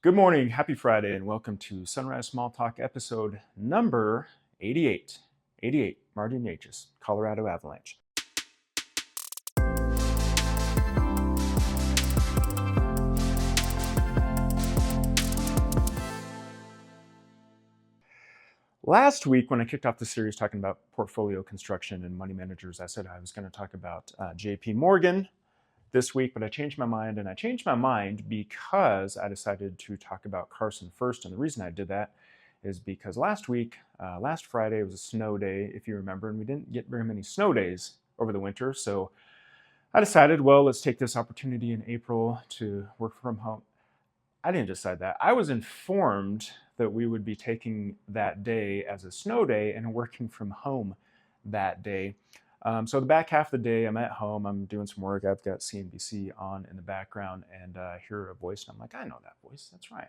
Good morning, happy Friday, and welcome to Sunrise Small Talk episode number 88. 88, Marty Natchez, Colorado Avalanche. Last week, when I kicked off the series talking about portfolio construction and money managers, I said I was going to talk about JP Morgan this week, but I changed my mind, and I changed my mind because I decided to talk about Carson first. And the reason I did that is because last Friday, was a snow day, if you remember, and we didn't get very many snow days over the winter. So I decided, well, let's take this opportunity in April to work from home. I didn't decide that. I was informed that we would be taking that day as a snow day and working from home that day. So the back half of the day, I'm at home, I'm doing some work. I've got CNBC on in the background, and I hear a voice, and I'm like, I know that voice, that's Ryan.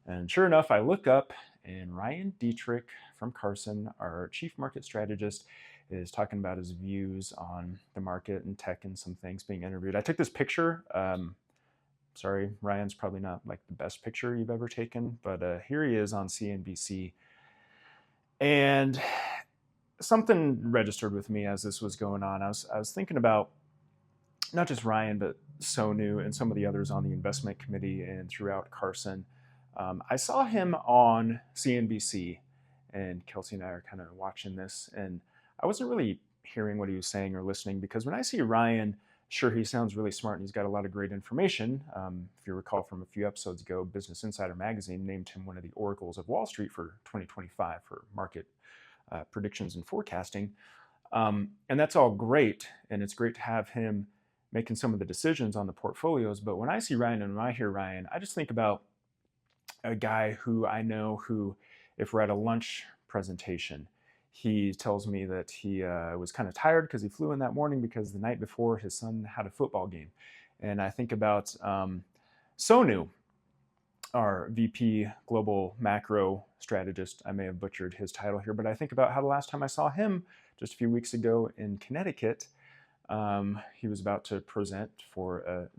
And sure enough, I look up, and Ryan Dietrich from Carson, our chief market strategist, is talking about his views on the market and tech and some things, being interviewed. I took this picture. Sorry, Ryan's probably not like the best picture you've ever taken, but here he is on CNBC. And something registered with me as this was going on. I was thinking about not just Ryan, but Sonu and some of the others on the investment committee and throughout Carson. I saw him on CNBC, and Kelsey and I are kind of watching this, and I wasn't really hearing what he was saying or listening, because when I see Ryan, sure, he sounds really smart and he's got a lot of great information. If you recall from a few episodes ago, Business Insider magazine named him one of the oracles of Wall Street for 2025 for market predictions and forecasting. And that's all great, and it's great to have him making some of the decisions on the portfolios. But when I see Ryan and when I hear Ryan, I just think about a guy who I know who, if we're at a lunch presentation, he tells me that he was kind of tired because he flew in that morning because the night before his son had a football game. And I think about Sonu, our VP Global Macro Strategist. I may have butchered his title here, but I think about how the last time I saw him just a few weeks ago in Connecticut, he was about to present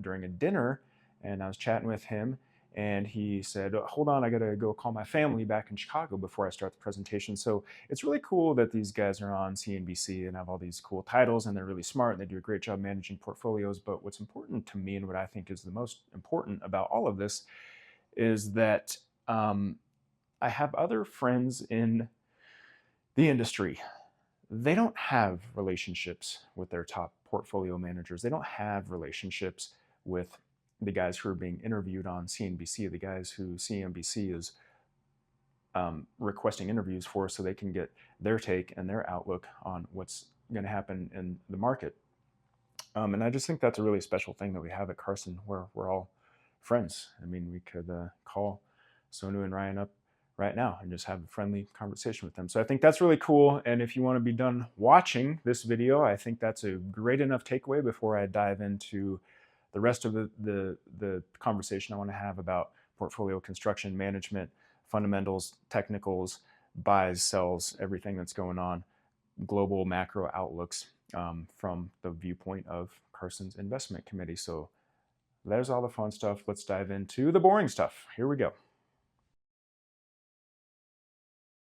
during a dinner, and I was chatting with him, and he said, hold on, I gotta go call my family back in Chicago before I start the presentation. So it's really cool that these guys are on CNBC and have all these cool titles, and they're really smart and they do a great job managing portfolios. But what's important to me, and what I think is the most important about all of this, is that I have other friends in the industry. They don't have relationships with their top portfolio managers. They don't have relationships with the guys who are being interviewed on CNBC, the guys who CNBC is requesting interviews for, so they can get their take and their outlook on what's going to happen in the market. And I just think that's a really special thing that we have at Carson, where we're all friends. I mean, we could call Sonu and Ryan up right now and just have a friendly conversation with them. So I think that's really cool. And if you want to be done watching this video, I think that's a great enough takeaway before I dive into the rest of the conversation I want to have about portfolio construction, management, fundamentals, technicals, buys, sells, everything that's going on, global macro outlooks from the viewpoint of Carson's investment committee. So there's all the fun stuff. Let's dive into the boring stuff. Here we go.